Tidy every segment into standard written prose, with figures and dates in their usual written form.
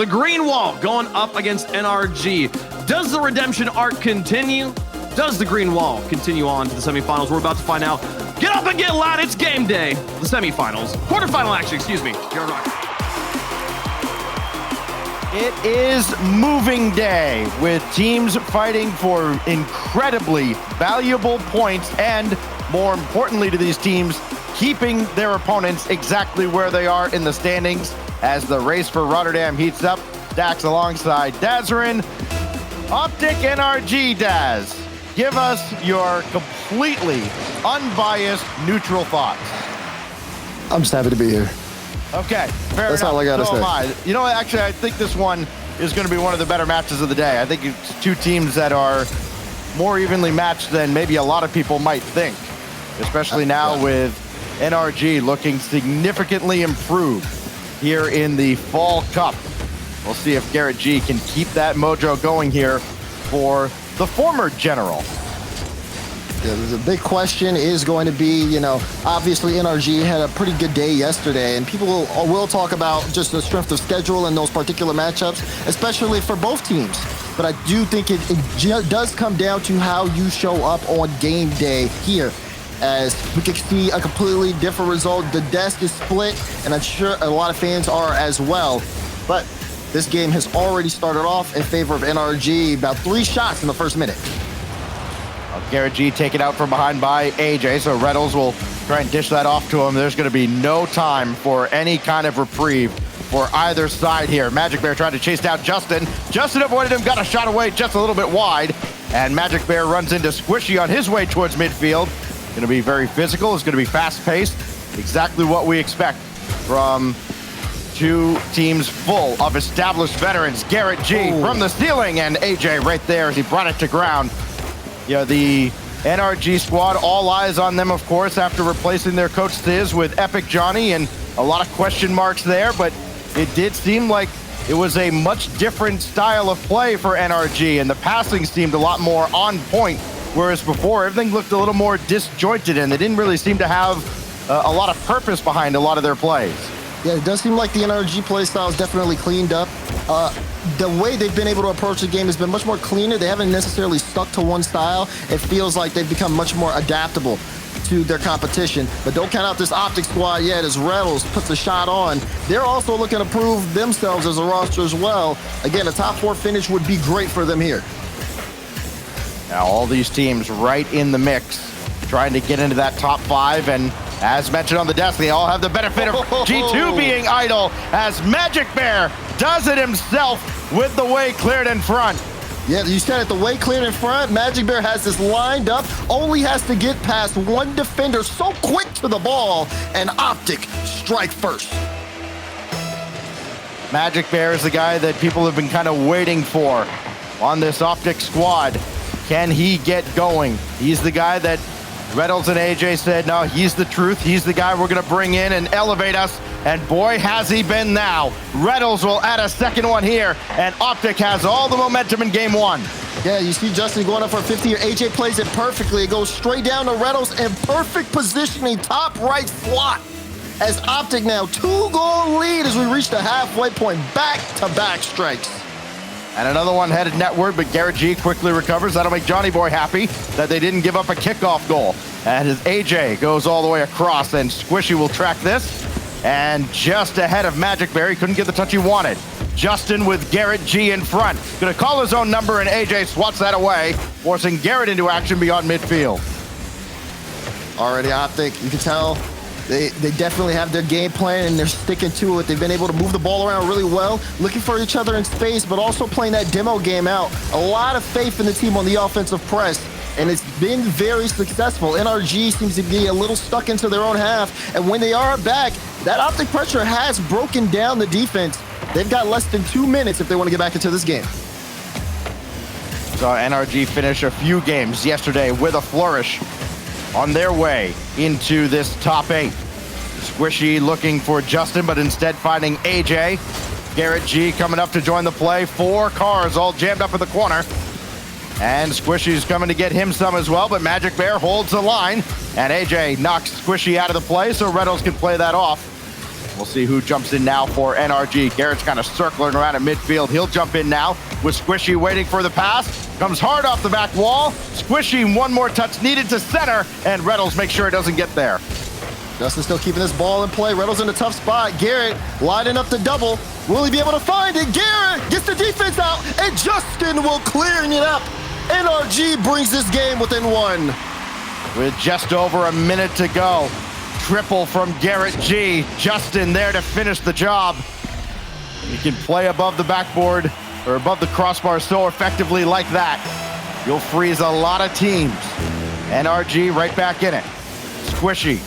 The green wall going up against NRG. Does the redemption arc continue? Does the green wall continue on to the semifinals? We're about to find out. Get up and get loud. It's game day. The semifinals. Quarterfinal action, excuse me. Jared Rock. It is moving day with teams fighting for incredibly valuable points and, more importantly to these teams, keeping their opponents exactly where they are in the standings as the race for Rotterdam heats up. Dax alongside Dazarin. OpTic NRG, Daz. Give us your completely unbiased, neutral thoughts. I'm just happy to be here. Okay, fair That's enough. all I gotta So say. am I. You know what, actually, I think this one is going to be one of the better matches of the day. I think it's two teams that are more evenly matched than maybe a lot of people might think, especially now with NRG looking significantly improved here in the Fall Cup. We'll see if Garrett G can keep that mojo going here for the former general. Yeah, the big question is going to be, you know, obviously NRG had a pretty good day yesterday, and people will talk about just the strength of schedule in those particular matchups, especially for both teams. But I do think it does come down to how you show up on game day here, as we can see a completely different result. The desk is split, and I'm sure a lot of fans are as well. But this game has already started off in favor of NRG, about 3 shots in the first minute. Garrett G taken out from behind by AJ, so Reynolds will try and dish that off to him. There's going to be no time for any kind of reprieve for either side here. Magic Bear tried to chase down Justin. Justin avoided him, got a shot away just a little bit wide, and Magic Bear runs into Squishy on his way towards midfield. Going to be very physical. It's going to be fast-paced. Exactly what we expect from two teams full of established veterans. Garrett G from the ceiling, and AJ right there as he brought it to ground. You know, the NRG squad, all eyes on them, of course, after replacing their coach Thiz with Epic Johnny, and a lot of question marks there, but it did seem like it was a much different style of play for NRG, and the passing seemed a lot more on point, whereas before everything looked a little more disjointed, and they didn't really seem to have a lot of purpose behind a lot of their plays. Yeah, it does seem like the NRG play style is definitely cleaned up. The way they've been able to approach the game has been much more cleaner. They haven't necessarily stuck to one style. It feels like they've become much more adaptable to their competition. But don't count out this OpTic squad yet as Reynolds puts a shot on. They're also looking to prove themselves as a roster as well. Again, a top 4 finish would be great for them here. Now all these teams right in the mix, trying to get into that top 5, and as mentioned on the desk, they all have the benefit of G2 being idle, as Magic Bear does it himself with the way cleared in front. Yeah, you said it, the way cleared in front. Magic Bear has this lined up, only has to get past one defender so quick to the ball, and OpTic strike first. Magic Bear is the guy that people have been kind of waiting for on this OpTic squad. Can he get going? He's the guy that Reynolds and AJ said, no, he's the truth. He's the guy we're going to bring in and elevate us. And boy, has he been now. Reynolds will add a second one here, and OpTic has all the momentum in game 1. Yeah, you see Justin going up for 50 here. AJ plays it perfectly. It goes straight down to Reynolds in perfect positioning, top right slot. As OpTic now 2-goal lead as we reach the halfway point. Back-to-back strikes. And another one headed netward, but Garrett G quickly recovers. That'll make Johnny Boy happy that they didn't give up a kickoff goal. And as AJ goes all the way across, and Squishy will track this. And just ahead of Magic Bear, he couldn't get the touch he wanted. Justin with Garrett G in front. Gonna call his own number, and AJ swats that away, forcing Garrett into action beyond midfield. Already OpTic, you can tell they definitely have their game plan and they're sticking to it. They've been able to move the ball around really well, looking for each other in space, but also playing that demo game out. A lot of faith in the team on the offensive press, and it's been very successful. NRG seems to be a little stuck into their own half, and when they are back, that OpTic pressure has broken down the defense. They've got less than 2 minutes if they want to get back into this game. Saw NRG finish a few games yesterday with a flourish on their way into this top 8. Squishy looking for Justin, but instead finding AJ. Garrett G coming up to join the play. 4 cars all jammed up in the corner. And Squishy's coming to get him some as well, but Magic Bear holds the line. And AJ knocks Squishy out of the play so Reynolds can play that off. We'll see who jumps in now for NRG. Garrett's kind of circling around at midfield. He'll jump in now with Squishy waiting for the pass. Comes hard off the back wall. Squishy, one more touch needed to center, and Reynolds makes sure it doesn't get there. Justin still keeping this ball in play. Reynolds in a tough spot. Garrett lining up the double. Will he be able to find it? Garrett gets the defense out, and Justin will clearing it up. NRG brings this game within one. With just over a minute to go. Triple from Garrett G. Justin there to finish the job. You can play above the backboard or above the crossbar so effectively like that. You'll freeze a lot of teams. NRG right back in it. Squishy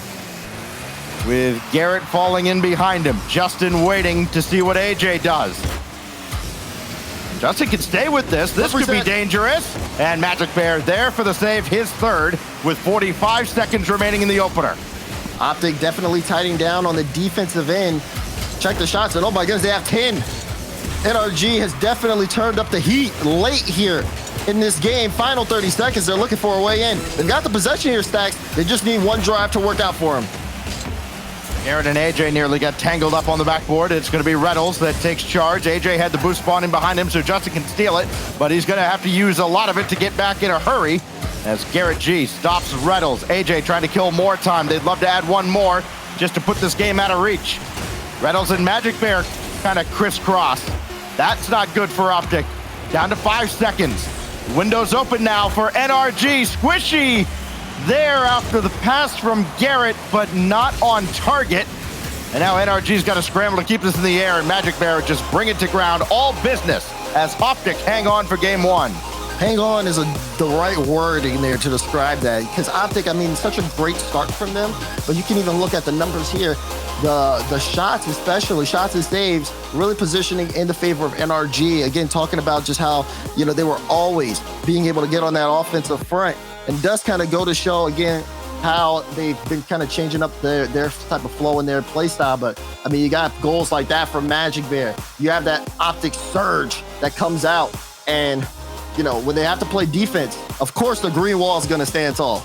with Garrett falling in behind him. Justin waiting to see what AJ does. Justin can stay with this. This could be dangerous. And Magic Bear there for the save, his third, with 45 seconds remaining in the opener. OpTic definitely tightening down on the defensive end. Check the shots, and oh my goodness, they have 10. NRG has definitely turned up the heat late here in this game. Final 30 seconds, they're looking for a way in. They've got the possession here, Stacks. They just need one drive to work out for them. Garrett and AJ nearly got tangled up on the backboard. It's going to be Reynolds that takes charge. AJ had the boost spawning behind him, so Justin can steal it, but he's going to have to use a lot of it to get back in a hurry as Garrett G stops Reynolds. AJ trying to kill more time. They'd love to add one more just to put this game out of reach. Reynolds and Magic Bear kind of crisscross. That's not good for OpTic. Down to 5 seconds. Windows open now for NRG. Squishy there after the pass from Garrett, but not on target. And now NRG's got to scramble to keep this in the air, and Magic Bear just bring it to ground. All business as OpTic hang on for game one. Hang on is the right word in there to describe that, because OpTic, I mean, such a great start from them, but you can even look at the numbers here. The shots, especially shots and saves, really positioning in the favor of NRG. Again, talking about just how, you know, they were always being able to get on that offensive front, and does kind of go to show again how they've been kind of changing up their type of flow in their play style. But I mean, you got goals like that from Magic Bear. You have that OpTic surge that comes out, and you know, when they have to play defense, of course the green wall is going to stand tall.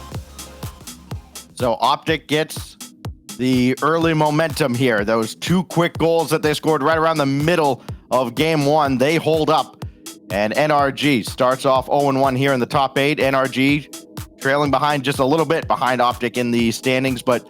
So OpTic gets the early momentum here. Those 2 quick goals that they scored right around the middle of game one, they hold up. And NRG starts off 0-1 here in the top 8. NRG trailing behind just a little bit behind OpTic in the standings. But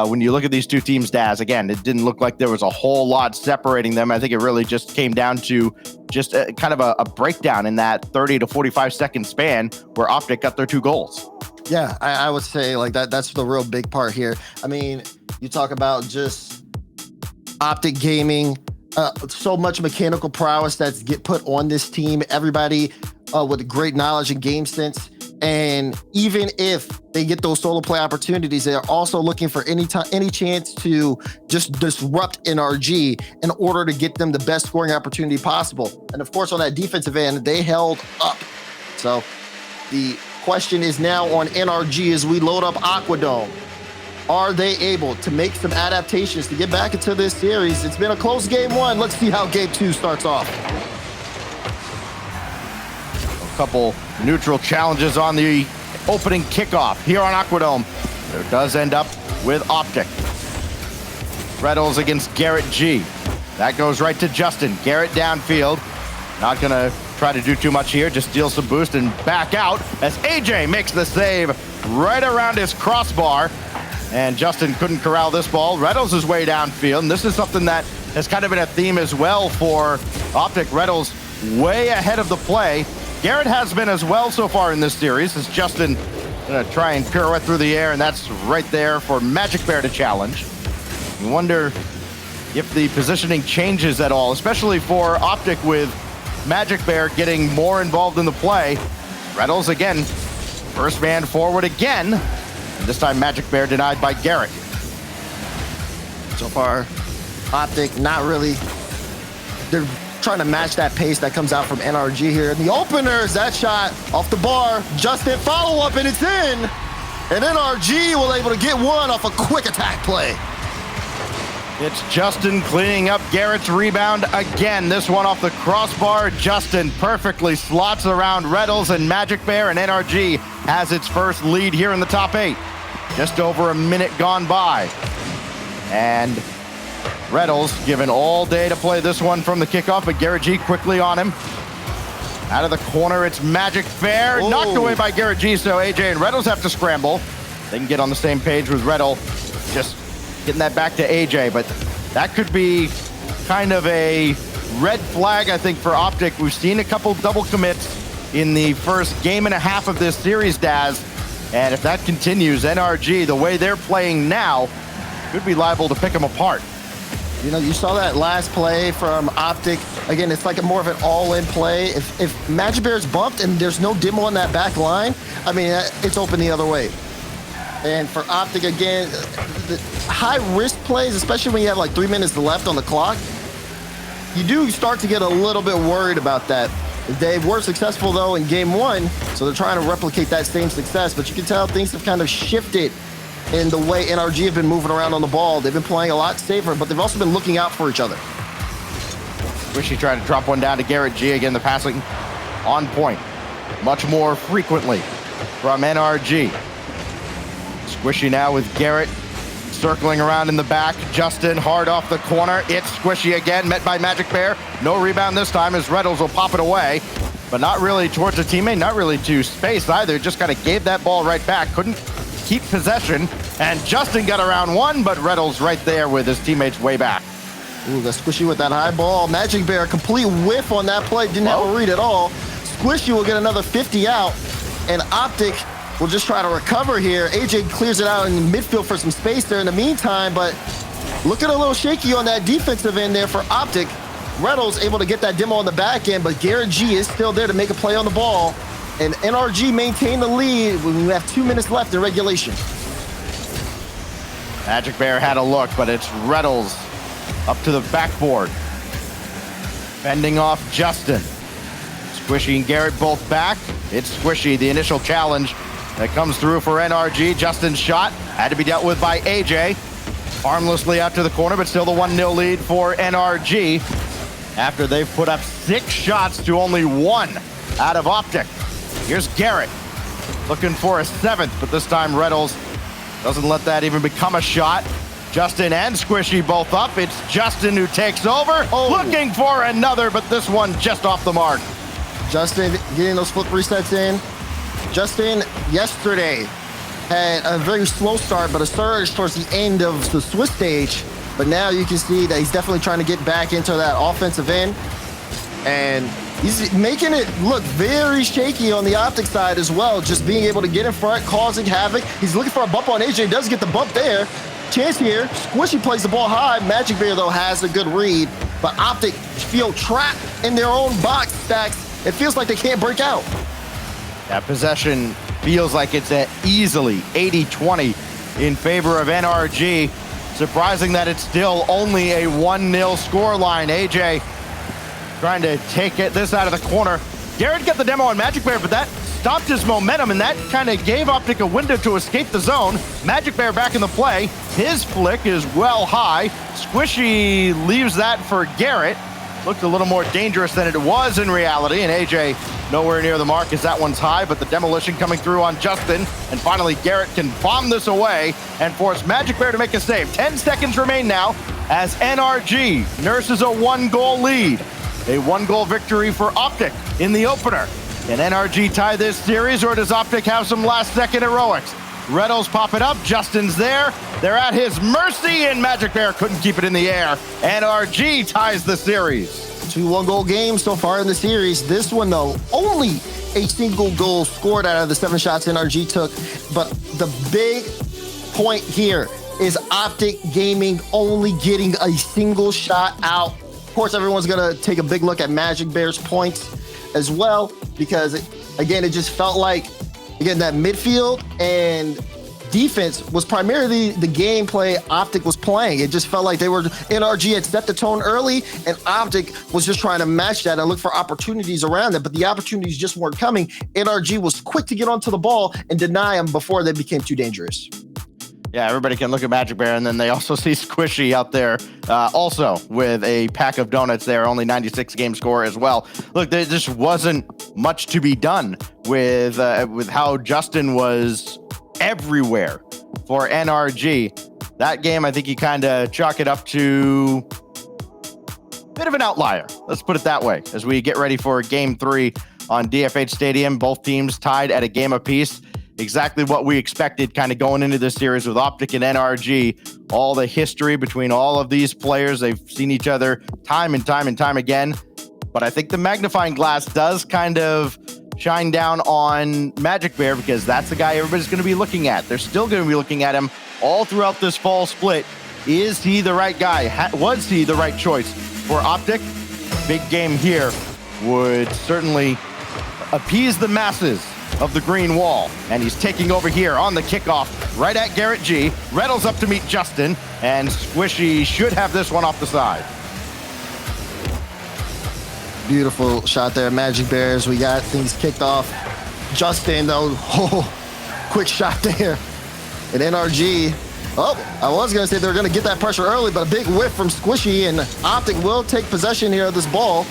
when you look at these two teams, Daz, again, it didn't look like there was a whole lot separating them. I think it really just came down to just kind of a breakdown in that 30 to 45 second span where OpTic got their 2 goals. Yeah, I would say like that's the real big part here. I mean, you talk about just OpTic gaming, so much mechanical prowess that's get put on this team. Everybody with great knowledge and game sense. And even if they get those solo play opportunities, they're also looking for any chance to just disrupt NRG in order to get them the best scoring opportunity possible. And of course, on that defensive end, they held up. So the question is now on NRG as we load up Aquadome. Are they able to make some adaptations to get back into this series? It's been a close game one. Let's see how game 2 starts off. A couple neutral challenges on the opening kickoff here on Aquadome. It does end up with OpTic. Reynolds against Garrett G. That goes right to Justin. Garrett downfield. Not gonna try to do too much here, just steal some boost and back out as AJ makes the save right around his crossbar. And Justin couldn't corral this ball. Reynolds is way downfield, and this is something that has kind of been a theme as well for OpTic. Reynolds way ahead of the play. Garrett has been as well so far in this series as Justin gonna try and pirouette through the air, and that's right there for Magic Bear to challenge. You wonder if the positioning changes at all, especially for OpTic with Magic Bear getting more involved in the play. Reynolds again, first man forward again. And this time Magic Bear denied by Garrett. So far, OpTic not really, they're trying to match that pace that comes out from NRG here. And the openers, that shot off the bar, Justin follow up and it's in. And NRG will able to get one off a quick attack play. It's Justin cleaning up Garrett's rebound again. This one off the crossbar. Justin perfectly slots around Reynolds and Magic Bear, and NRG has its first lead here in the top 8. Just over a minute gone by. And Reddles given all day to play this one from the kickoff, but Garrett G quickly on him. Out of the corner, it's Magic Bear, knocked away by Garrett G, so AJ and Reddles have to scramble. They can get on the same page with Reddle, just getting that back to AJ, but that could be kind of a red flag, I think, for OpTic. We've seen a couple double commits in the first game and a half of this series, Daz, and if that continues, NRG, the way they're playing now, could be liable to pick them apart. You know, you saw that last play from OpTic. Again, it's like more of an all-in play. If Magic Bear's bumped and there's no demo on that back line, I mean, it's open the other way. And for OpTic, again, the high-risk plays, especially when you have like 3 minutes left on the clock, you do start to get a little bit worried about that. They were successful, though, in game one, so they're trying to replicate that same success. But you can tell things have kind of shifted in the way NRG have been moving around on the ball. They've been playing a lot safer, but they've also been looking out for each other. Squishy trying to drop one down to Garrett G. Again, the passing on point much more frequently from NRG. Squishy now with Garrett circling around in the back. Justin hard off the corner. It's Squishy again, met by Magic Bear. No rebound this time as Reddles will pop it away, but not really towards a teammate, not really to space either. Just kind of gave that ball right back. Couldn't keep possession, and Justin got around one, but Reddles right there with his teammates way back. Ooh, the Squishy with that high ball. Magic Bear, complete whiff on that play. Didn't have a read at all. Squishy will get another 50 out, and OpTic will just try to recover here. AJ clears it out in midfield for some space there in the meantime, but looking a little shaky on that defensive end there for OpTic. Reddles able to get that demo on the back end, but Garrett G is still there to make a play on the ball. And NRG maintain the lead when we have 2 minutes left in regulation. Magic Bear had a look, but it's Reddles up to the backboard. Fending off Justin. Squishy and Garrett both back. It's Squishy, the initial challenge that comes through for NRG. Justin's shot had to be dealt with by AJ. Harmlessly out to the corner, but still the 1-0 lead for NRG after they've put up 6 shots to only 1 out of OpTic. Here's Garrett looking for a 7th, but this time Reddles doesn't let that even become a shot. Justin and Squishy both up. It's Justin who takes over, looking for another, but this one just off the mark. Justin getting those flip resets in. Justin yesterday had a very slow start, but a surge towards the end of the Swiss stage. But now you can see that he's definitely trying to get back into that offensive end. And he's making it look very shaky on the OpTic side as well, just being able to get in front, causing havoc. He's looking for a bump on AJ, does get the bump there. Chance here, Squishy plays the ball high. Magic Bear, though, has a good read, but OpTic feel trapped in their own box stacks. It feels like they can't break out. That possession feels like it's at easily 80-20 in favor of NRG. Surprising that it's still only a 1-0 scoreline. AJ trying to take this out of the corner. Garrett got the demo on Magic Bear, but that stopped his momentum, and that kind of gave OpTic a window to escape the zone. Magic Bear back in the play. His flick is well high. Squishy leaves that for Garrett. Looked a little more dangerous than it was in reality, and AJ nowhere near the mark as that one's high, but the demolition coming through on Justin, and finally Garrett can bomb this away and force Magic Bear to make a save. 10 seconds remain now as NRG nurses a 1-goal lead. A 1-goal victory for OpTic in the opener. Can NRG tie this series, or does OpTic have some last-second heroics? Reddles pop it up, Justin's there. They're at his mercy, and Magic Bear couldn't keep it in the air. NRG ties the series. 2 1-goal games so far in the series. This one, though, only a single goal scored out of the 7 shots NRG took. But the big point here is OpTic Gaming only getting a single shot out. Of course, everyone's going to take a big look at Magic Bear's points as well, because, again, it just felt like, again, that midfield and defense was primarily the gameplay OpTic was playing. It just felt like NRG had set the tone early, and OpTic was just trying to match that and look for opportunities around it, but the opportunities just weren't coming. NRG was quick to get onto the ball and deny them before they became too dangerous. Yeah, everybody can look at Magic Bear, and then they also see Squishy out there also with a pack of donuts there, only 96 game score as well. Look, there just wasn't much to be done with how Justin was everywhere for NRG. that game, I think you kind of chalk it up to a bit of an outlier. Let's put it that way. As we get ready for game 3 on DFH Stadium, both teams tied at a game apiece. Exactly what we expected kind of going into this series with OpTic and NRG. All the history between all of these players. They've seen each other time and time and time again. But I think the magnifying glass does kind of shine down on Magic Bear because that's the guy everybody's going to be looking at. They're still going to be looking at him all throughout this fall split. Is he the right guy? Was he the right choice for OpTic? Big game here would certainly appease the masses of the green wall, and he's taking over here on the kickoff right at Garrett G. Reynolds up to meet Justin, and Squishy should have this one off the side. Beautiful shot there, Magic Bears. We got things kicked off. Justin, though, quick shot there. And NRG, I was going to say they were going to get that pressure early, but a big whiff from Squishy, and OpTic will take possession here of this ball.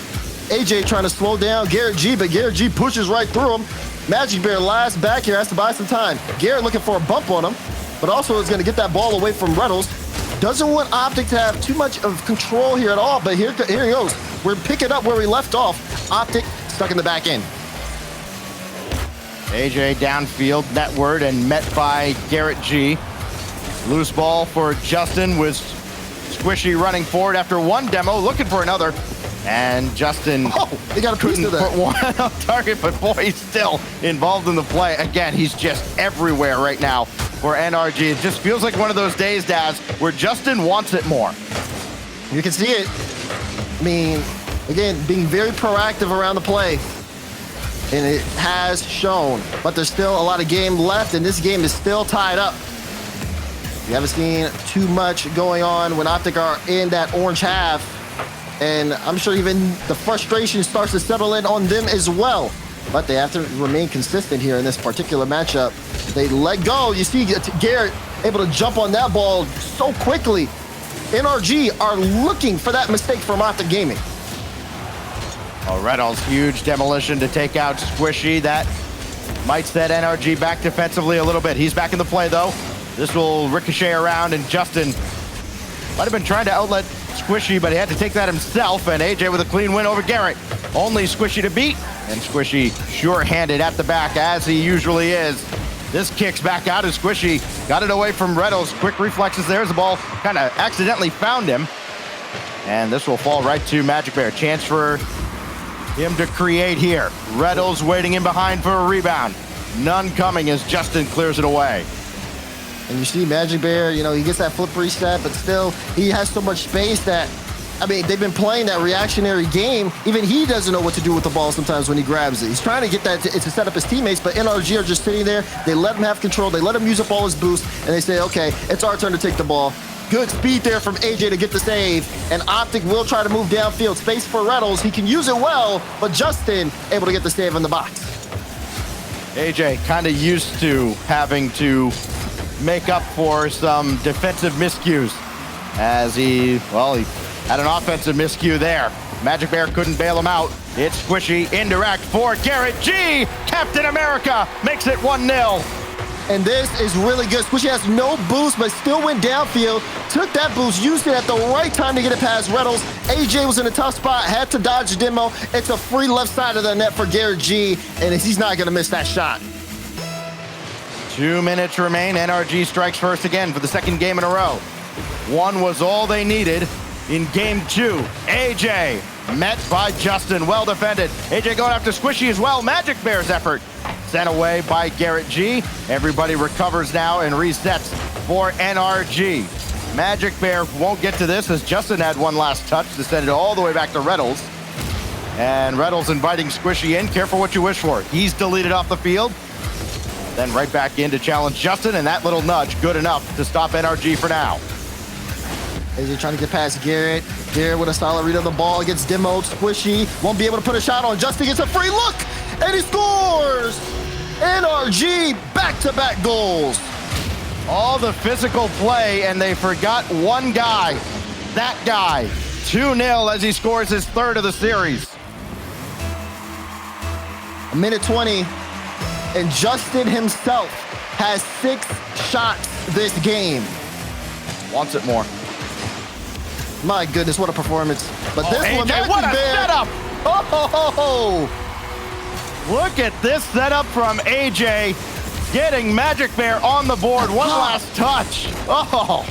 AJ trying to slow down Garrett G, but Garrett G pushes right through him. Magic Bear last back here, has to buy some time. Garrett looking for a bump on him, but also is going to get that ball away from Reynolds. Doesn't want OpTic to have too much of control here at all, but here he goes. We're picking up where we left off. OpTic stuck in the back end. AJ downfield, netward, and met by Garrett G. Loose ball for Justin with Squishy running forward after one demo, looking for another. And Justin they got a piece couldn't of that. put one on target, but boy, he's still involved in the play. Again, he's just everywhere right now for NRG. It just feels like one of those days, Daz, where Justin wants it more. You can see it. I mean, again, being very proactive around the play. And it has shown. But there's still a lot of game left, and this game is still tied up. We haven't seen too much going on when OpTic are in that orange half. And I'm sure even the frustration starts to settle in on them as well. But they have to remain consistent here in this particular matchup. They let go. You see Garrett able to jump on that ball so quickly. NRG are looking for that mistake from OpTic Gaming. Reynolds, huge demolition to take out Squishy. That might set NRG back defensively a little bit. He's back in the play, though. This will ricochet around, and Justin might have been trying to outlet Squishy, but he had to take that himself, and AJ with a clean win over Garrett. Only Squishy to beat, and Squishy sure-handed at the back, as he usually is. This kicks back out, and Squishy got it away from Reynolds. Quick reflexes there as the ball kind of accidentally found him. And this will fall right to Magic Bear. Chance for him to create here. Reynolds waiting in behind for a rebound. None coming as Justin clears it away. And you see Magic Bear, you know, he gets that flip reset, but still, he has so much space that, I mean, they've been playing that reactionary game. Even he doesn't know what to do with the ball sometimes when he grabs it. He's trying to get that to set up his teammates, but NRG are just sitting there. They let him have control. They let him use up all his boost, and they say, okay, it's our turn to take the ball. Good speed there from AJ to get the save, and OpTic will try to move downfield. Space for Reynolds. He can use it well, but Justin able to get the save in the box. AJ kind of used to having to make up for some defensive miscues as he had an offensive miscue there. Magic Bear couldn't bail him out. It's Squishy indirect for Garrett G. Captain America makes it 1-0. And this is really good. Squishy has no boost, but still went downfield. Took that boost, used it at the right time to get it past Reynolds. AJ was in a tough spot, had to dodge the demo. It's a free left side of the net for Garrett G, and he's not going to miss that shot. 2 minutes remain. NRG strikes first again for the second game in a row. One was all they needed in game 2. AJ met by Justin, well defended. AJ going after Squishy as well. Magic Bear's effort sent away by Garrett G. Everybody recovers now and resets for NRG. Magic Bear won't get to this as Justin had one last touch to send it all the way back to Reynolds. And Reynolds inviting Squishy in. Careful what you wish for. He's deleted off the field. Then right back in to challenge Justin, and that little nudge good enough to stop NRG for now. AJ trying to get past Garrett. Garrett with a solid read of the ball, gets demoed. Squishy won't be able to put a shot on. Justin gets a free look, and he scores! NRG back-to-back goals. All the physical play, and they forgot one guy. That guy. 2-0 as he scores his third of the series. A minute 20, and Justin himself has 6 shots this game. Wants it more. My goodness, what a performance. But this one, AJ, what a setup! Oh! Look at this setup from AJ. Getting Magic Bear on the board. One last touch. Oh!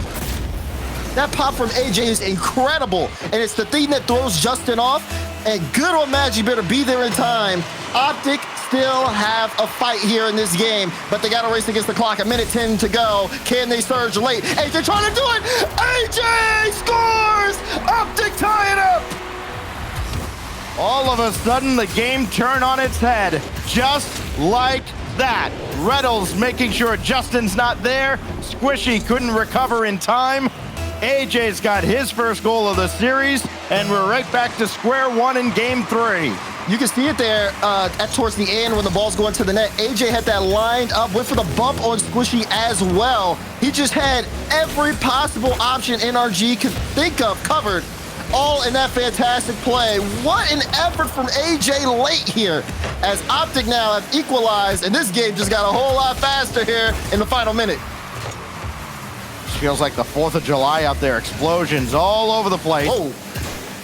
That pop from AJ is incredible. And it's the thing that throws Justin off. And good on Magic Bear to be there in time. OpTic still have a fight here in this game, but they got to race against the clock. A minute 10 to go. Can they surge late? AJ trying to do it. AJ scores! OpTic tie it up. All of a sudden, the game turned on its head, just like that. Reynolds making sure Justin's not there. Squishy couldn't recover in time. AJ's got his first goal of the series, and we're right back to square one in game 3. You can see it there towards the end when the ball's going to the net. AJ had that lined up, went for the bump on Squishy as well. He just had every possible option NRG could think of covered, all in that fantastic play. What an effort from AJ late here, as OpTic now have equalized, and this game just got a whole lot faster here in the final minute. Feels like the 4th of July out there. Explosions all over the place. Oh.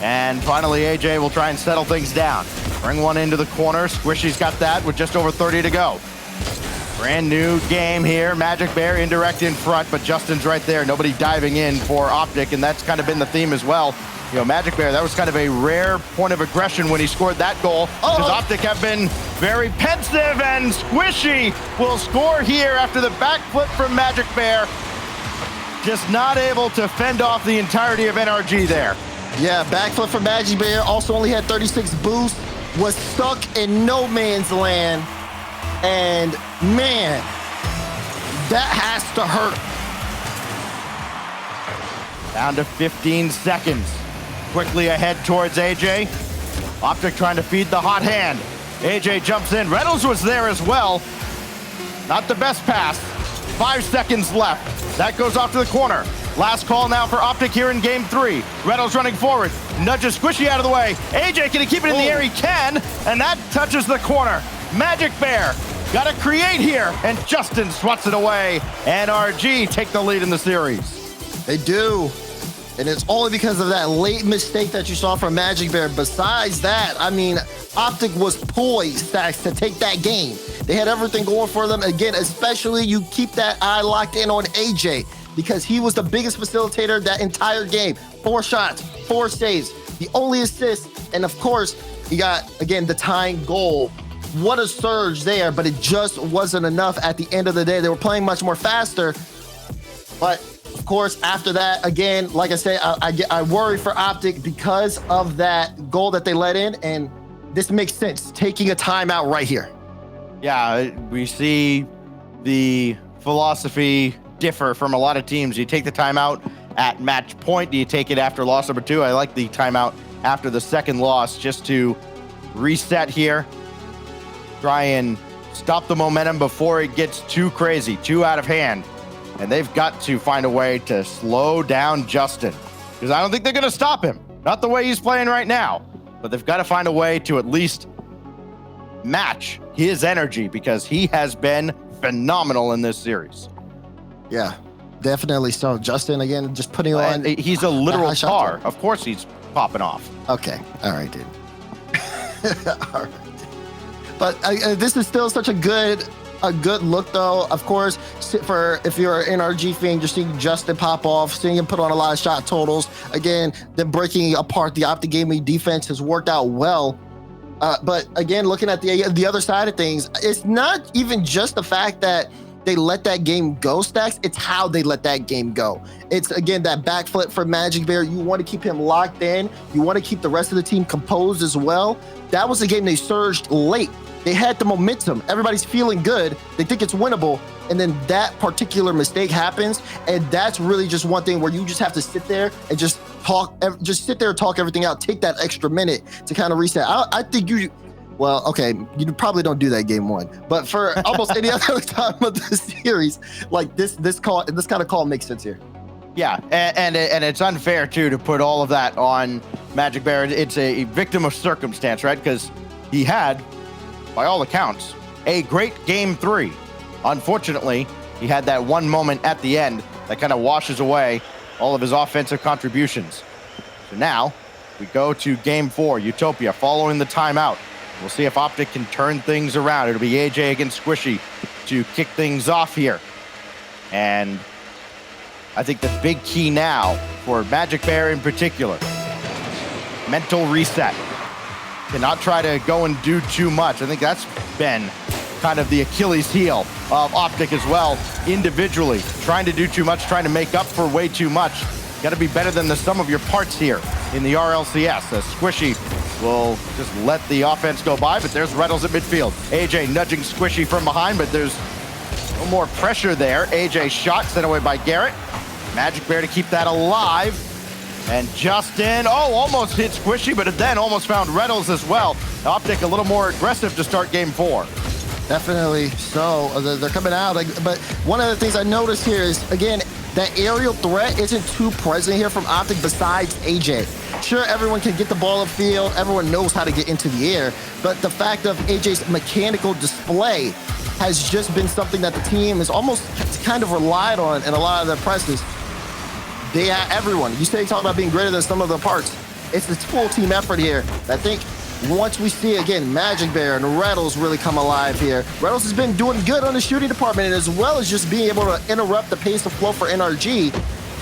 And finally, AJ will try and settle things down. Bring one into the corner. Squishy's got that with just over 30 to go. Brand new game here. Magic Bear indirect in front, but Justin's right there. Nobody diving in for OpTic, and that's kind of been the theme as well. You know, Magic Bear, that was kind of a rare point of aggression when he scored that goal, because OpTic have been very pensive, and Squishy will score here after the backflip from Magic Bear. Just not able to fend off the entirety of NRG there. Yeah, backflip for Magic Bear. Also only had 36 boost. Was stuck in no man's land. And man, that has to hurt. Down to 15 seconds. Quickly ahead towards AJ. OpTic trying to feed the hot hand. AJ jumps in. Reynolds was there as well. Not the best pass. 5 seconds left. That goes off to the corner. Last call now for OpTic here in game 3. Reynolds running forward. Nudges Squishy out of the way. AJ, can he keep it in the air? He can. And that touches the corner. Magic Bear got to create here. And Justin swats it away. NRG take the lead in the series. They do. And it's only because of that late mistake that you saw from Magic Bear. Besides that, I mean, OpTic was poised, Stacks, to take that game. They had everything going for them. Again, especially you keep that eye locked in on AJ, because he was the biggest facilitator that entire game. 4 shots, 4 saves, the only assist, and of course, he got, again, the tying goal. What a surge there, but it just wasn't enough at the end of the day. They were playing much more faster, but of course, after that, again, like I say, I worry for OpTic because of that goal that they let in, and this makes sense, taking a timeout right here. Yeah, we see the philosophy differ from a lot of teams. You take the timeout at match point. Do you take it after loss number 2? I like the timeout after the second loss just to reset here. Try and stop the momentum before it gets too crazy, too out of hand. And they've got to find a way to slow down Justin, because I don't think they're going to stop him. Not the way he's playing right now, but they've got to find a way to at least match his energy, because he has been phenomenal in this series. Yeah, definitely. So Justin, again, just putting on. He's a literal car. Of course he's popping off. Okay. All right, dude. All right. But this is still such a good look, though. Of course, for if you're an NRG fan, just seeing Justin pop off, seeing him put on a lot of shot totals. Again, them breaking apart the OpTic gaming defense has worked out well. But again, looking at the other side of things, it's not even just the fact that they let that game go, Stacks. It's how they let that game go. It's, again, that backflip for Magic Bear. You want to keep him locked in. You want to keep the rest of the team composed as well. That was a game they surged late. They had the momentum. Everybody's feeling good. They think it's winnable. And then that particular mistake happens. And that's really just one thing where you just have to sit there and just sit there and talk everything out. Take that extra minute to kind of reset. I think well, okay, you probably don't do that game 1, but for almost any other time of the series, like this kind of call makes sense here. Yeah, and it's unfair too to put all of that on Magic Bear. It's a victim of circumstance, right? Because he had, by all accounts, a great game 3. Unfortunately, he had that one moment at the end that kind of washes away all of his offensive contributions. So now we go to game 4, Utopia following the timeout. We'll see if OpTic can turn things around. It'll be AJ against Squishy to kick things off here. And I think the big key now for Magic Bear in particular, mental reset. Cannot try to go and do too much. I think that's been kind of the Achilles heel of OpTic as well, individually. Trying to do too much, trying to make up for way too much. Got to be better than the sum of your parts here in the RLCS. Squishy will just let the offense go by, but there's Reynolds at midfield. AJ nudging Squishy from behind, but there's no more pressure there. AJ shot sent away by Garrett. Magic Bear to keep that alive. And Justin, almost hit Squishy, but then almost found Reynolds as well. OpTic a little more aggressive to start game 4. Definitely so. They're coming out. But one of the things I noticed here is, again, that aerial threat isn't too present here from OpTic besides AJ. Sure, everyone can get the ball upfield. Everyone knows how to get into the air. But the fact of AJ's mechanical display has just been something that the team has almost kind of relied on in a lot of their presses. They have everyone. You say talk about being greater than some of the parts. It's this full team effort here. I think once we see, again, Magic Bear and Reynolds really come alive here. Reynolds has been doing good on the shooting department, and as well as just being able to interrupt the pace of flow for NRG.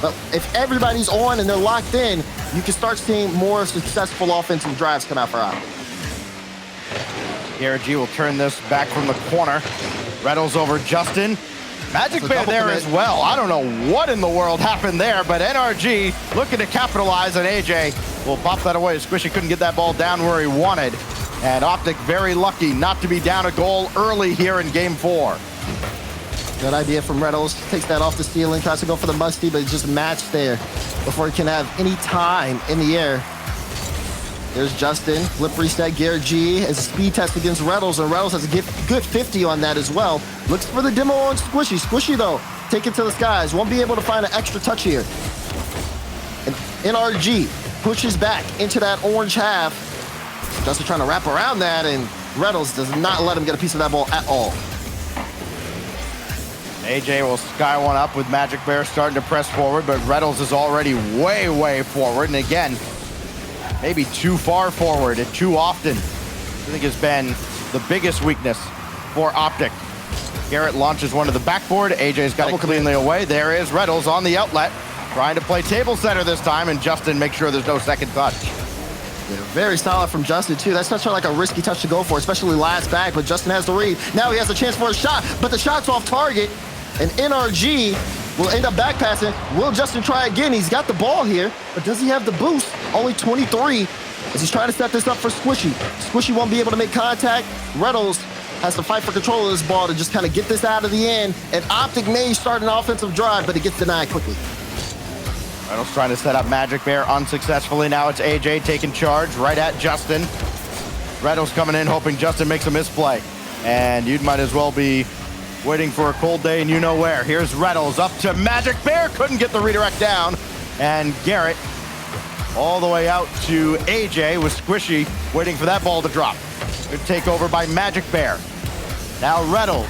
But if everybody's on and they're locked in, you can start seeing more successful offensive drives come out for OpTic. NRG will turn this back from the corner. Reynolds over Justin. Magic Bear there as well. I don't know what in the world happened there, but NRG looking to capitalize, and AJ will pop that away. Squishy couldn't get that ball down where he wanted. And OpTic very lucky not to be down a goal early here in game 4. Good idea from Reynolds. Takes that off the ceiling, tries to go for the musty, but it's just matched there before he can have any time in the air. There's Justin, flip reset, Garrett G as a speed test against Reynolds, and Reynolds has a good 50 on that as well. Looks for the demo on Squishy. Squishy, though, take it to the skies. Won't be able to find an extra touch here. And NRG pushes back into that orange half. Justin trying to wrap around that, and Reynolds does not let him get a piece of that ball at all. AJ will sky one up with Magic Bear starting to press forward, but Reynolds is already way, way forward. And again, maybe too far forward and too often, I think has been the biggest weakness for OpTic. Garrett launches one to the backboard. AJ's got it cleanly away. There is Reynolds on the outlet, trying to play table center this time, and Justin makes sure there's no second touch. Yeah, very solid from Justin, too. That's such like a risky touch to go for, especially last back, but Justin has the read. Now he has a chance for a shot, but the shot's off target, and NRG will end up back passing. Will Justin try again? He's got the ball here, but does he have the boost? Only 23 as he's trying to set this up for Squishy. Squishy won't be able to make contact. Reynolds has to fight for control of this ball to just kind of get this out of the end, and OpTic may start an offensive drive, but it gets denied quickly. Reynolds trying to set up Magic Bear unsuccessfully. Now it's AJ taking charge right at Justin. Reynolds coming in, hoping Justin makes a misplay. And you might as well be waiting for a cold day and you know where. Here's Reynolds up to Magic Bear. Couldn't get the redirect down. And Garrett all the way out to AJ with Squishy waiting for that ball to drop. Good takeover by Magic Bear. Now Reynolds.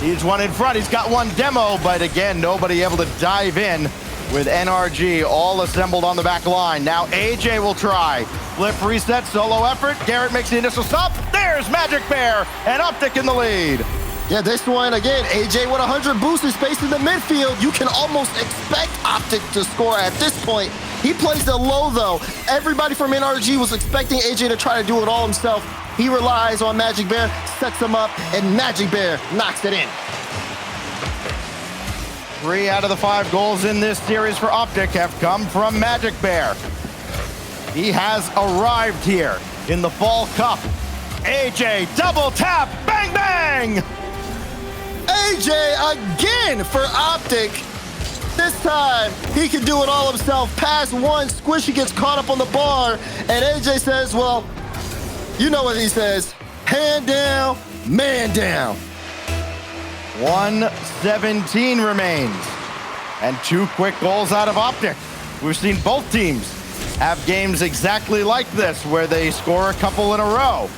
He's one in front. He's got one demo, but again, nobody able to dive in with NRG all assembled on the back line. Now AJ will try. Flip reset, solo effort. Garrett makes the initial stop. There's Magic Bear and OpTic in the lead. Yeah, this one, again, AJ with 100 boosted space in the midfield. You can almost expect OpTic to score at this point. He plays it low, though. Everybody from NRG was expecting AJ to try to do it all himself. He relies on Magic Bear, sets him up, and Magic Bear knocks it in. 3 out of the 5 goals in this series for OpTic have come from Magic Bear. He has arrived here in the Fall Cup. AJ double tap, bang, bang! AJ again for OpTic. This time, he can do it all himself. Pass one, Squishy gets caught up on the bar, and AJ says, well, you know what he says, hand down, man down. 1:17 remains, and 2 quick goals out of OpTic. We've seen both teams have games exactly like this, where they score a couple in a row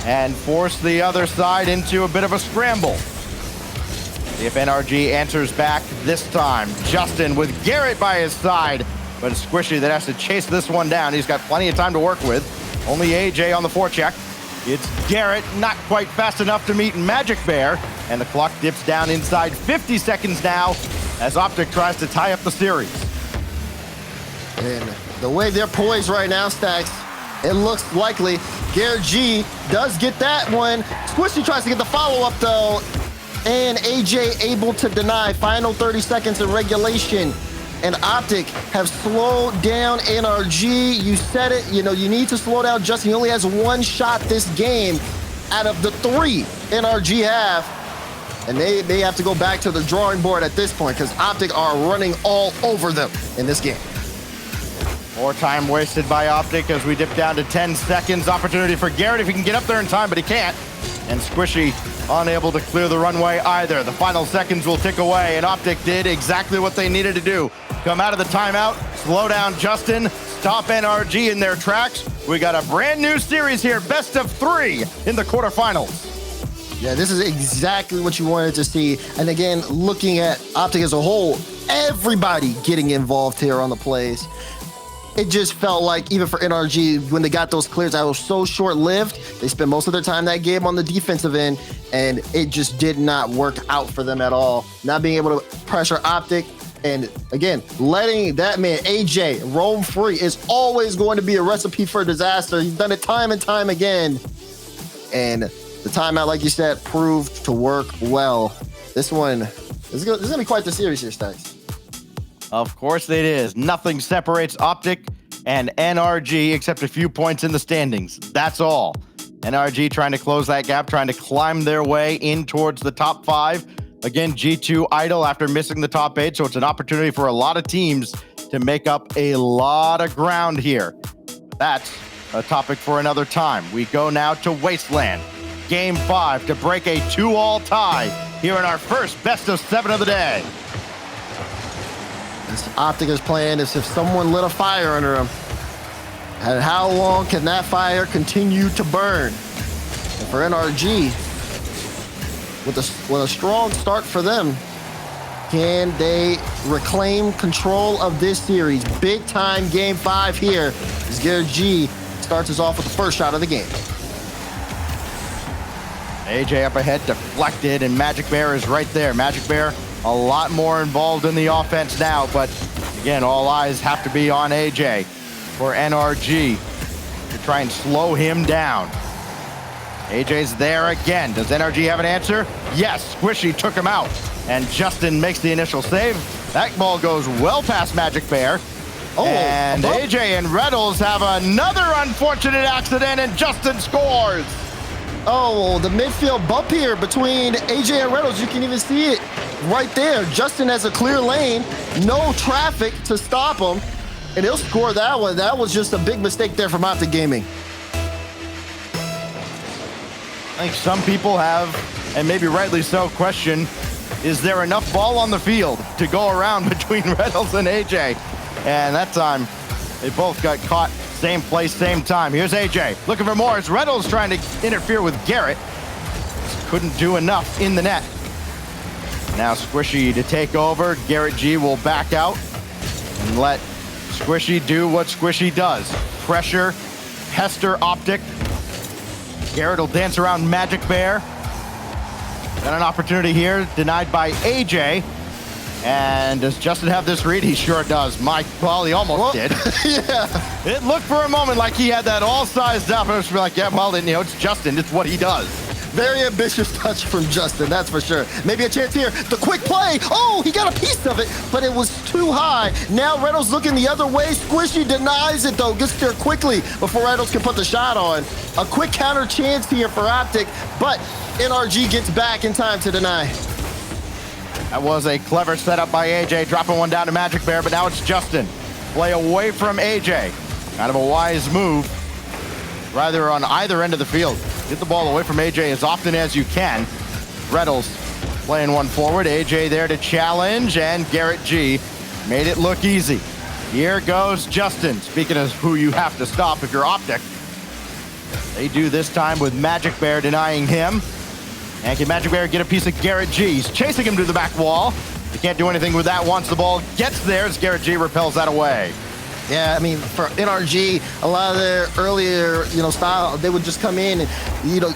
and force the other side into a bit of a scramble. See if NRG answers back this time. Justin with Garrett by his side, but it's Squishy that has to chase this one down. He's got plenty of time to work with. Only AJ on the forecheck. It's Garrett, not quite fast enough to meet Magic Bear, and the clock dips down inside 50 seconds now as OpTic tries to tie up the series. And the way they're poised right now, Stacks, it looks likely Garrett G does get that one. Squishy tries to get the follow-up, though, and AJ able to deny. Final 30 seconds in regulation. And OpTic have slowed down NRG. You said it, you know, you need to slow down Justin. He only has one shot this game out of the 3 NRG have. And they have to go back to the drawing board at this point because OpTic are running all over them in this game. More time wasted by OpTic as we dip down to 10 seconds. Opportunity for Garrett if he can get up there in time, but he can't. And Squishy unable to clear the runway either. The final seconds will tick away, and OpTic did exactly what they needed to do. Come out of the timeout, slow down Justin, stop NRG in their tracks. We got a brand new series here, best of 3 in the quarterfinals. Yeah, this is exactly what you wanted to see. And again, looking at OpTic as a whole, everybody getting involved here on the plays. It just felt like, even for NRG, when they got those clears, that was so short-lived. They spent most of their time that game on the defensive end, and it just did not work out for them at all. Not being able to pressure OpTic, and again, letting that man, AJ, roam free is always going to be a recipe for disaster. He's done it time and time again. And the timeout, like you said, proved to work well. This is going to be quite the series here, Stacks. Of course it is. Nothing separates OpTic and NRG except a few points in the standings. That's all. NRG trying to close that gap, trying to climb their way in towards the top 5. Again, G2 idle after missing the top 8, so it's an opportunity for a lot of teams to make up a lot of ground here. That's a topic for another time. We go now to Wasteland. Game 5 to break a 2-all tie here in our first best of 7 of the day. This OpTic is playing as if someone lit a fire under him. And how long can that fire continue to burn? And for NRG, with a strong start for them, can they reclaim control of this series? Big time game 5 here as Garrett G starts us off with the first shot of the game. AJ up ahead, deflected, and Magic Bear is right there. Magic Bear a lot more involved in the offense now, but again, all eyes have to be on AJ for NRG to try and slow him down. AJ's there again. Does NRG have an answer? Yes, Squishy took him out, and Justin makes the initial save. That ball goes well past Magic Bear. And AJ and Reddles have another unfortunate accident, and Justin scores. Oh, the midfield bump here between AJ and Reynolds. You can even see it right there. Justin has a clear lane, no traffic to stop him, and he'll score that one. That was just a big mistake there from OpTic Gaming. I think some people have, and maybe rightly so, question, is there enough ball on the field to go around between Reynolds and AJ? And that time, they both got caught same place, same time. Here's AJ looking for more. It's Reynolds trying to interfere with Garrett. Just couldn't do enough in the net. Now Squishy to take over. Garrett G will back out and let Squishy do what Squishy does. Pressure, pester OpTic. Garrett will dance around Magic Bear. Got an opportunity here, denied by AJ. And does Justin have this read? He sure does. Well, he almost did. Yeah. It looked for a moment like he had that all sized up. And I was like, yeah, well, you know, it's Justin. It's what he does. Very ambitious touch from Justin, that's for sure. Maybe a chance here. The quick play. Oh, he got a piece of it, but it was too high. Now Reynolds looking the other way. Squishy denies it, though. Gets there quickly before Reynolds can put the shot on. A quick counter chance here for OpTic, but NRG gets back in time to deny. That was a clever setup by AJ, dropping one down to Magic Bear, but now it's Justin. Play away from AJ. Kind of a wise move, rather on either end of the field. Get the ball away from AJ as often as you can. Reynolds playing one forward. AJ there to challenge, and Garrett G made it look easy. Here goes Justin. Speaking of who you have to stop if you're OpTic. They do this time with Magic Bear denying him. And can Magic Bear get a piece of Garrett G? He's chasing him to the back wall. He can't do anything with that once the ball gets there as Garrett G repels that away. Yeah, I mean, for NRG, a lot of their earlier, style, they would just come in and,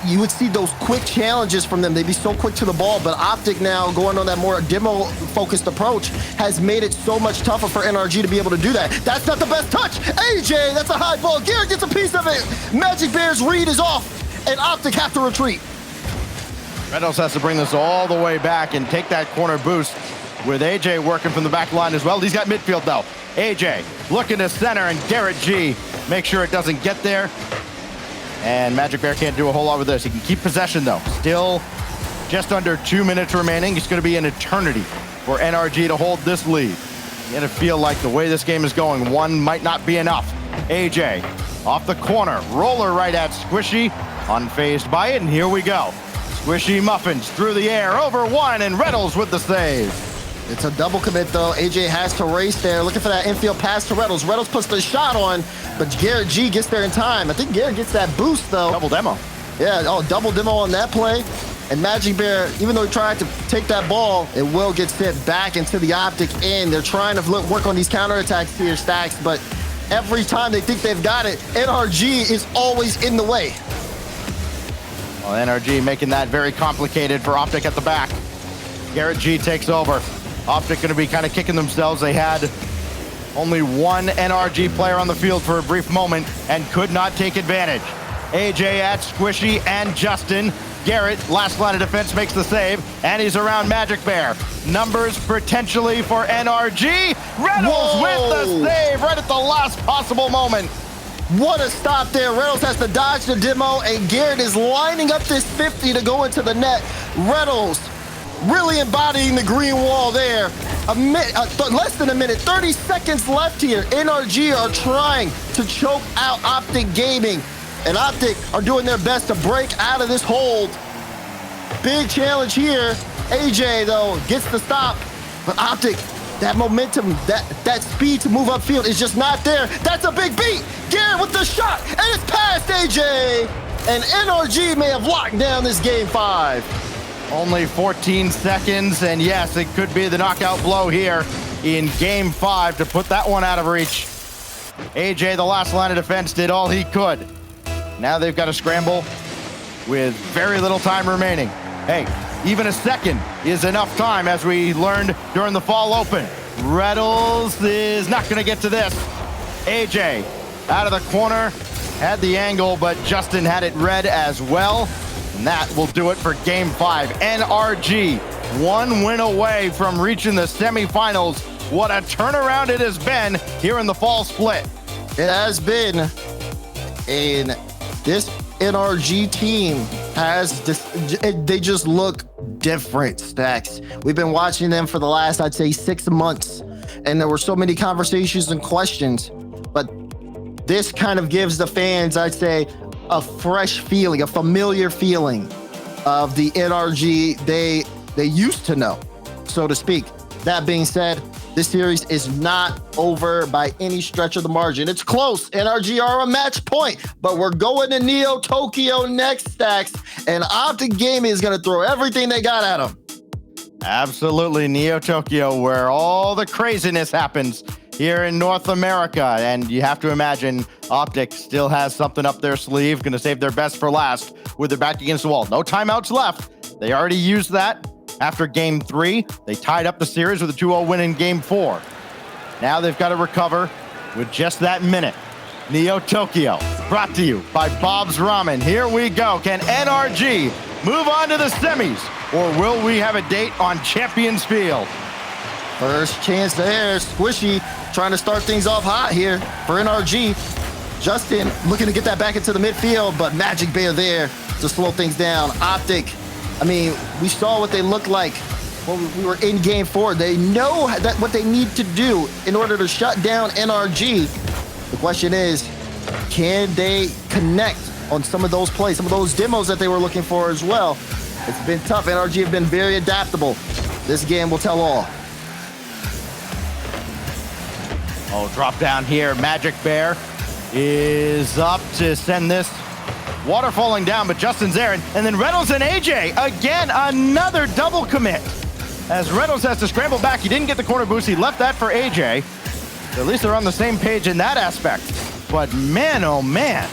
you would see those quick challenges from them. They'd be so quick to the ball, but OpTic now going on that more demo-focused approach has made it so much tougher for NRG to be able to do that. That's not the best touch. AJ, that's a high ball. Garrett gets a piece of it. Magic Bear's read is off, and OpTic have to retreat. Reynolds has to bring this all the way back and take that corner boost with AJ working from the back line as well. He's got midfield, though. AJ looking to center, and Garrett G make sure it doesn't get there. And Magic Bear can't do a whole lot with this. He can keep possession, though. Still just under 2 minutes remaining. It's going to be an eternity for NRG to hold this lead. You gotta feel like the way this game is going, one might not be enough. AJ off the corner, roller right at Squishy, unfazed by it, and here we go. Squishy muffins through the air, over one, and Reynolds with the save. It's a double commit, though. AJ has to race there, looking for that infield pass to Reynolds. Reynolds puts the shot on, but Garrett G gets there in time. I think Garrett gets that boost, though. Double demo. Yeah, double demo on that play. And Magic Bear, even though he tried to take that ball, it will get sent back into the OpTic end. They're trying to work on these counterattacks here, Stacks, but every time they think they've got it, NRG is always in the way. Well, NRG making that very complicated for OpTic at the back. Garrett G takes over. OpTic going to be kind of kicking themselves. They had only one NRG player on the field for a brief moment and could not take advantage. AJ at Squishy and Justin. Garrett, last line of defense, makes the save, and he's around Magic Bear. Numbers potentially for NRG. Reynolds with the save right at the last possible moment. What a stop there. Reynolds has to dodge the demo, and Garrett is lining up this 50 to go into the net. Reynolds really embodying the green wall there. Less than a minute, 30 seconds left here. NRG are trying to choke out OpTic Gaming, and OpTic are doing their best to break out of this hold. Big challenge here. AJ, though, gets the stop, but OpTic, that momentum, that speed to move upfield is just not there. That's a big beat. Garrett with the shot, and it's past AJ. And NRG may have locked down this game 5. Only 14 seconds, and yes, it could be the knockout blow here in game 5 to put that one out of reach. AJ, the last line of defense, did all he could. Now they've got to scramble with very little time remaining. Hey, even a second is enough time, as we learned during the Fall Open. Reynolds is not going to get to this. AJ out of the corner, had the angle, but Justin had it read as well. And that will do it for game 5. NRG, one win away from reaching the semifinals. What a turnaround it has been here in the fall split. It has been. And this NRG team has they just look different, Stacks. We've been watching them for the last, I'd say, 6 months. And there were so many conversations and questions. But this kind of gives the fans, I'd say, a fresh feeling, a familiar feeling of the NRG they used to know, so to speak. That being said, this series is not over by any stretch of the margin. It's close. NRG are a match point, but we're going to Neo Tokyo next, Stacks, and OpTic Gaming is going to throw everything they got at them. Absolutely, Neo Tokyo, where all the craziness happens here in North America. And you have to imagine OpTic still has something up their sleeve, going to save their best for last with their back against the wall. No timeouts left. They already used that after game 3. They tied up the series with a 2-0 win in game 4. Now they've got to recover with just that minute. Neo Tokyo, brought to you by Bob's Ramen. Here we go. Can NRG move on to the semis, or will we have a date on Champions Field? First chance there. Squishy trying to start things off hot here for NRG. Justin looking to get that back into the midfield, but Magic Bear there to slow things down. OpTic, I mean, we saw what they looked like when we were in game 4. They know what they need to do in order to shut down NRG. The question is, can they connect on some of those plays, some of those demos that they were looking for as well? It's been tough. NRG have been very adaptable. This game will tell all. Oh, drop down here. Magic Bear is up to send this Water falling down, but Justin's there. And then Reynolds and AJ, again, another double commit. As Reynolds has to scramble back. He didn't get the corner boost. He left that for AJ. So at least they're on the same page in that aspect. But man, oh man.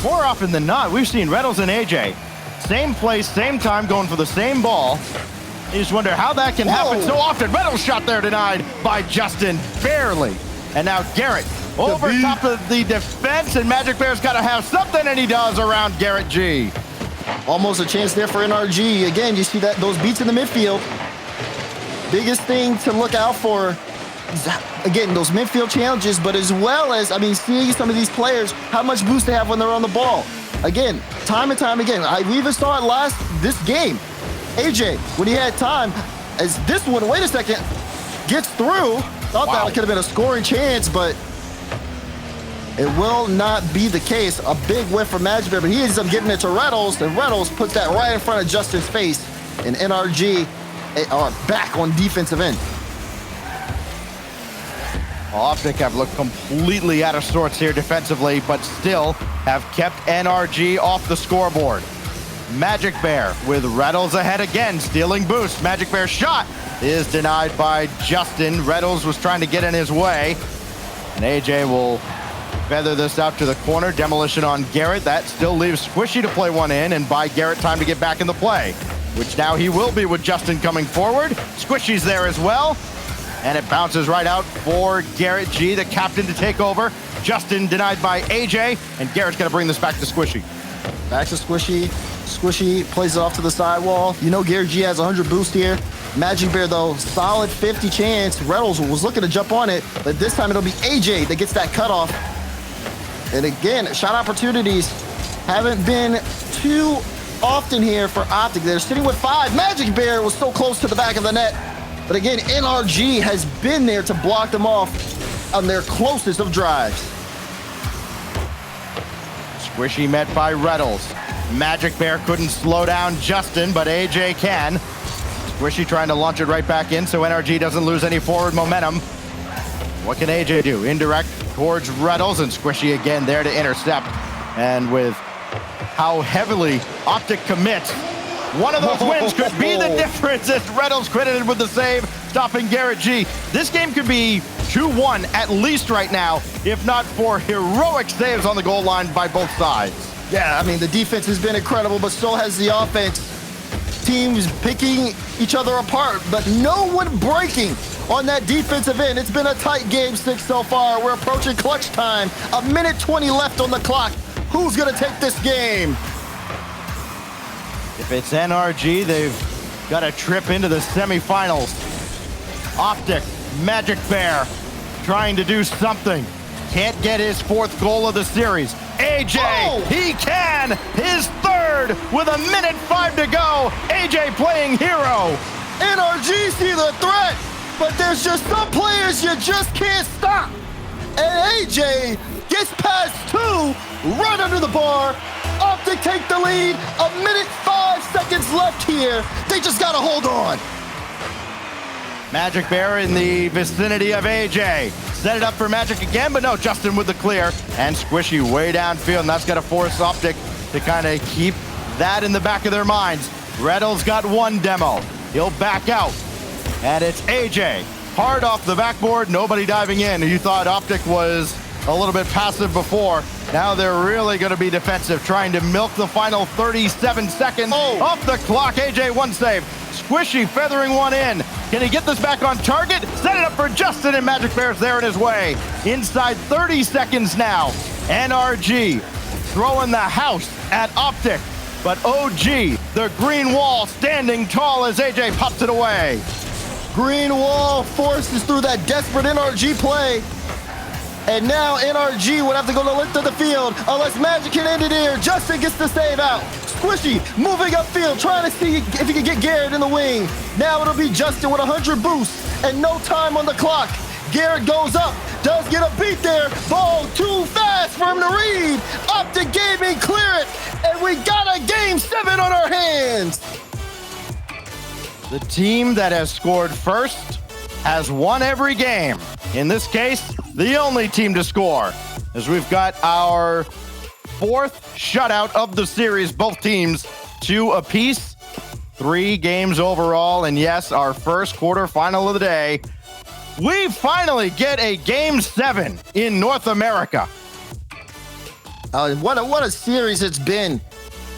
More often than not, we've seen Reynolds and AJ. Same place, same time, going for the same ball. You just wonder how that can happen so often. Reynolds shot there denied by Justin, barely. And now Garrett over top of the defense, and Magic Bear's got to have something, and he does around Garrett G. Almost a chance there for NRG. Again, you see that those beats in the midfield. Biggest thing to look out for is, again, those midfield challenges, but as well as, I mean, seeing some of these players, how much boost they have when they're on the ball. Again, time and time again. We even saw it this game. AJ, when he had time, as this one, wait a second, gets through. Thought that could have been a scoring chance, but it will not be the case. A big win for Magic Bear, but he ends up getting it to Reynolds, and Reynolds puts that right in front of Justin's face, and NRG are back on defensive end. OpTic have looked completely out of sorts here defensively, but still have kept NRG off the scoreboard. Magic Bear with Reynolds ahead again, stealing boost. Magic Bear's shot is denied by Justin. Reynolds was trying to get in his way, and AJ will feather this out to the corner. Demolition on Garrett. That still leaves Squishy to play one in and buy Garrett time to get back in the play, which now he will be with Justin coming forward. Squishy's there as well, and it bounces right out for Garrett G, the captain, to take over. Justin denied by AJ, and Garrett's gonna bring this back to Squishy. Back to Squishy. Squishy plays it off to the sidewall. You know Garrett G has 100 boost here. Magic Bear, though, solid 50 chance. Reynolds was looking to jump on it, but this time it'll be AJ that gets that cutoff. And again, shot opportunities haven't been too often here for OpTic. They're sitting with 5. Magic Bear was so close to the back of the net. But again, NRG has been there to block them off on their closest of drives. Squishy met by Reynolds. Magic Bear couldn't slow down Justin, but AJ can. Squishy trying to launch it right back in so NRG doesn't lose any forward momentum. What can AJ do? Indirect towards Reynolds, and Squishy again there to intercept. And with how heavily OpTic commits, one of those wins could be the difference, as Reynolds credited with the save, stopping Garrett G. This game could be 2-1 at least right now, if not for heroic saves on the goal line by both sides. Yeah, I mean, the defense has been incredible, but so has the offense. Teams picking each other apart, but no one breaking on that defensive end. It's been a tight game 6 so far. We're approaching clutch time. 1:20 left on the clock. Who's gonna take this game? If it's NRG, they've got a trip into the semifinals. OpTic, Magic Bear, trying to do something. Can't get his 4th goal of the series. AJ, he can! His 3rd with 1:05 to go. AJ playing hero. NRG see the threat, but there's just some players you just can't stop. And AJ gets past 2, right under the bar. OpTic take the lead. 1:05 left here. They just gotta hold on. Magic Bear in the vicinity of AJ. Set it up for Magic again, but no, Justin with the clear. And Squishy way downfield, and that's gonna force OpTic to kind of keep that in the back of their minds. Reynolds got 1 demo. He'll back out. And it's AJ. Hard off the backboard, nobody diving in. You thought OpTic was a little bit passive before. Now they're really gonna be defensive, trying to milk the final 37 seconds off the clock. AJ 1 save. Squishy feathering 1 in. Can he get this back on target? Set it up for Justin, and Magic Bear's there in his way. Inside 30 seconds now. NRG throwing the house at OpTic. But OG, the green wall, standing tall as AJ pops it away. Green wall forces through that desperate NRG play. And now NRG would have to go the length of the field unless Magic can end it here. Justin gets the save out. Squishy moving upfield, trying to see if he can get Garrett in the wing. Now it'll be Justin with 100 boosts and no time on the clock. Garrett goes up, does get a beat there. Ball too fast for him to read. OpTic Gaming clear it, and we got a game 7 on our hands. The team that has scored first has won every game. In this case, the only team to score, as we've got our fourth shutout of the series. Both teams 2 apiece, 3 games overall. And yes, our first quarterfinal of the day. We finally get a Game 7 in North America. What a series it's been.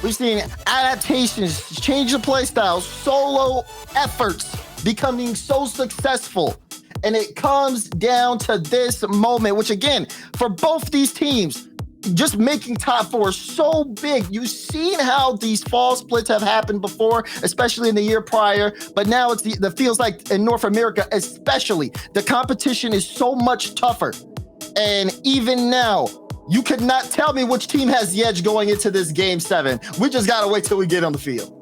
We've seen adaptations, change of play styles, solo efforts becoming so successful. And it comes down to this moment, which again, for both these teams, just making top 4 so big. You've seen how these fall splits have happened before, especially in the year prior. But now it feels like in North America, especially, the competition is so much tougher. And even now, you could not tell me which team has the edge going into this Game 7. We just got to wait till we get on the field.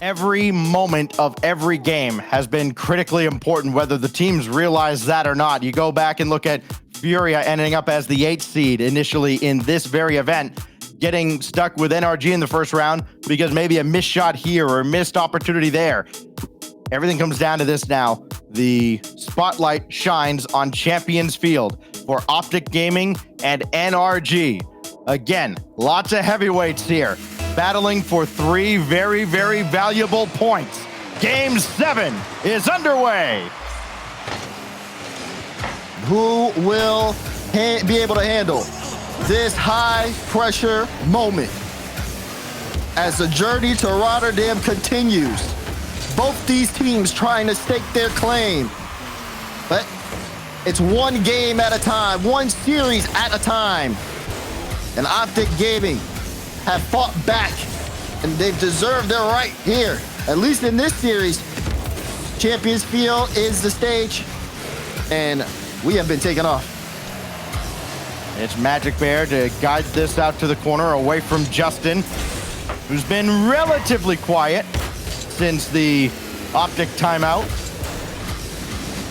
Every moment of every game has been critically important, whether the teams realize that or not. You go back and look at Furia ending up as the 8th seed initially in this very event, getting stuck with NRG in the first round because maybe a missed shot here or a missed opportunity there. Everything comes down to this now. The spotlight shines on Champions Field for OpTic Gaming and NRG. Again, lots of heavyweights here, battling for 3 very, very valuable points. Game 7 is underway. Who will be able to handle this high-pressure moment as the journey to Rotterdam continues? Both these teams trying to stake their claim, but it's one game at a time, one series at a time. And OpTic Gaming have fought back, and they've deserved their right here. At least in this series, Champions Field is the stage, and we have been taken off. It's Magic Bear to guide this out to the corner away from Justin, who's been relatively quiet since the OpTic timeout.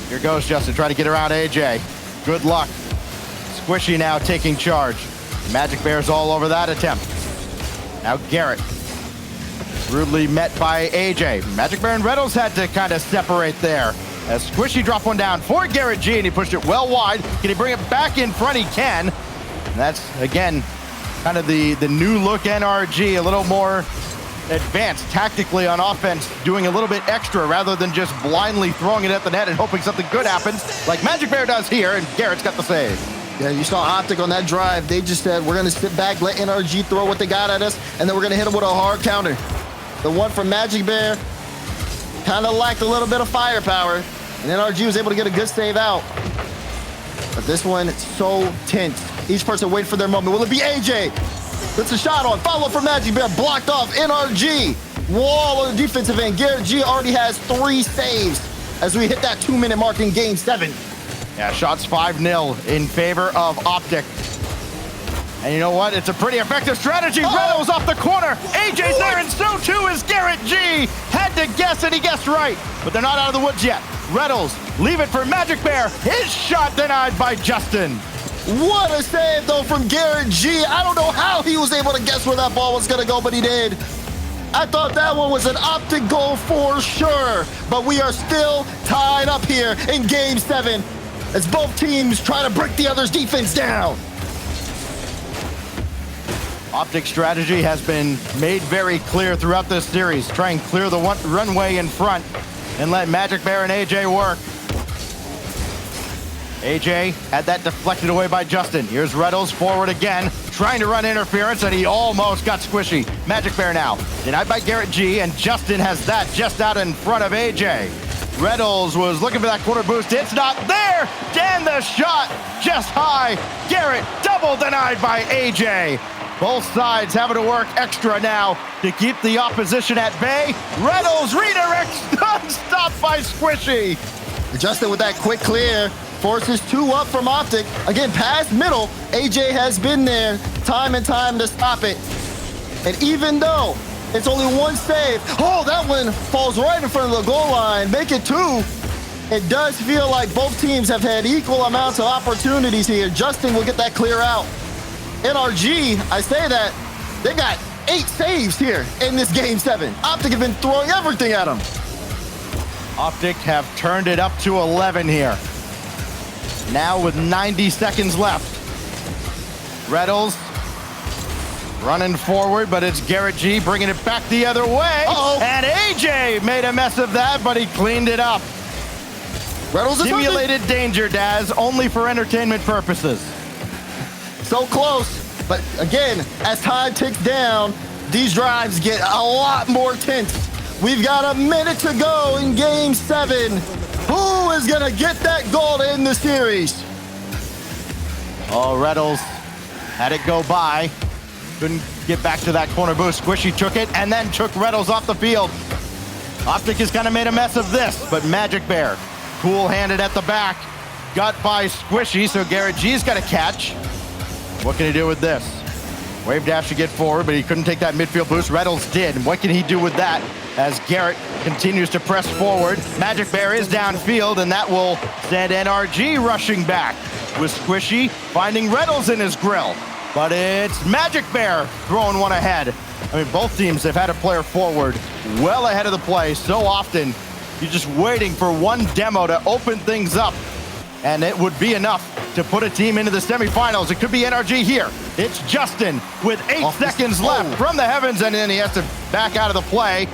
Here goes Justin, trying to get around AJ. Good luck. Squishy now taking charge. Magic Bear's all over that attempt. Now Garrett, rudely met by AJ. Magic Bear and Reynolds had to kind of separate there, as Squishy dropped one down for Garrett G, and he pushed it well wide. Can he bring it back in front? He can. And that's, again, kind of the new look NRG, a little more advanced tactically on offense, doing a little bit extra rather than just blindly throwing it at the net and hoping something good happens, like Magic Bear does here, and Garrett's got the save. Yeah, you saw OpTic on that drive. They just said, we're going to sit back, let NRG throw what they got at us, and then we're going to hit them with a hard counter. The one from Magic Bear kind of lacked a little bit of firepower, and NRG was able to get a good save out. But this one, it's so tense. Each person waiting for their moment. Will it be AJ? That's a shot on. Follow from Magic Bear, blocked off. NRG, wall on the defensive end. Garrett G already has 3 saves as we hit that 2-minute mark in Game 7. Yeah, shots 5-0 in favor of OpTic. And you know what? It's a pretty effective strategy. Reynolds off the corner. AJ's there, and so too is Garrett G. Had to guess, and he guessed right. But they're not out of the woods yet. Reynolds, leave it for Magic Bear. His shot denied by Justin. What a save, though, from Garrett G. I don't know how he was able to guess where that ball was going to go, but he did. I thought that one was an OpTic goal for sure. But we are still tied up here in Game 7 as both teams try to break the other's defense down. OpTic strategy has been made very clear throughout this series. Try and clear the runway in front and let Magic Bear and AJ work. AJ had that deflected away by Justin. Here's Reynolds forward again, trying to run interference, and he almost got Squishy. Magic Bear now, denied by Garrett G, and Justin has that just out in front of AJ. Reynolds was looking for that corner boost. It's not there. Dan the shot just high. Garrett double denied by AJ. Both sides having to work extra now to keep the opposition at bay. Reynolds redirects, stopped by Squishy. Justin with that quick clear forces 2 up from OpTic. Again, past middle, AJ has been there time and time to stop it. And even though it's only 1 save, that one falls right in front of the goal line, make it 2. It does feel like both teams have had equal amounts of opportunities here. Justin will get that clear out. NRG, I say that, they got 8 saves here in this Game 7. OpTic have been throwing everything at them. OpTic have turned it up to 11 here. Now with 90 seconds left. Reynolds Running forward, but it's Garrett G bringing it back the other way. Uh-oh. And AJ made a mess of that, but he cleaned it up. Reynolds is Simulated danger, Daz, only for entertainment purposes. so close, but again, as time ticks down, these drives get a lot more tense. We've got a minute to go in Game 7. Who is gonna get that goal to end the series? Oh, Reynolds had it go by. Couldn't get back to that corner boost. Squishy took it and then took Reynolds off the field. OpTic has kind of made a mess of this, but Magic Bear, cool-handed at the back. Got by Squishy, so Garrett G's got a catch. What can he do with this? Wave dash to get forward, but he couldn't take that midfield boost. Reynolds did. And what can he do with that as Garrett continues to press forward? Magic Bear is downfield, and that will send NRG rushing back with Squishy finding Reynolds in his grill. But it's Magic Bear throwing one ahead. I mean, both teams have had a player forward well ahead of the play. So often, you're just waiting for one demo to open things up, and it would be enough to put a team into the semifinals. It could be NRG here. It's Justin with 8 seconds left from the heavens, and then he has to back out of the play.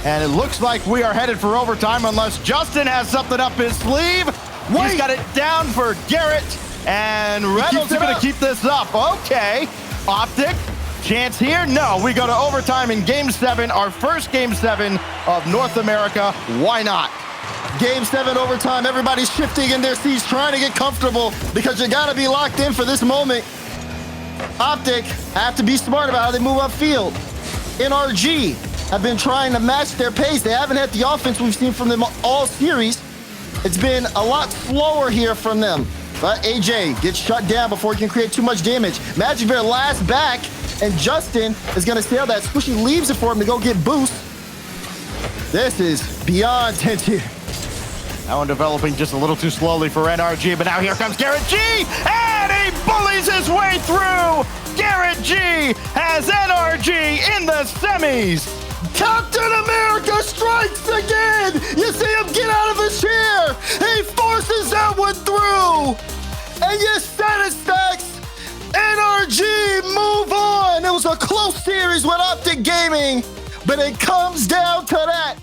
And it looks like we are headed for overtime unless Justin has something up his sleeve. He's got it down for Garrett, and Reynolds is going to keep this up. Okay, OpTic, chance here? No, we go to overtime in Game 7, our first Game 7 of North America. Why not? Game 7 overtime, everybody's shifting in their seats, trying to get comfortable because you gotta be locked in for this moment. OpTic have to be smart about how they move upfield. NRG have been trying to match their pace. They haven't had the offense we've seen from them all series. It's been a lot slower here from them. But AJ gets shut down before he can create too much damage. Magic Bear last back, and Justin is gonna sail that. Squishy leaves it for him to go get boost. This is beyond tense here. That one developing just a little too slowly for NRG, but now here comes Garrett G, and he bullies his way through. Garrett G has NRG in the semis. Captain America strikes again! You see him get out of his chair! He forces that one through! And you said it, Stacks! NRG, move on! It was a close series with OpTic Gaming, but it comes down to that.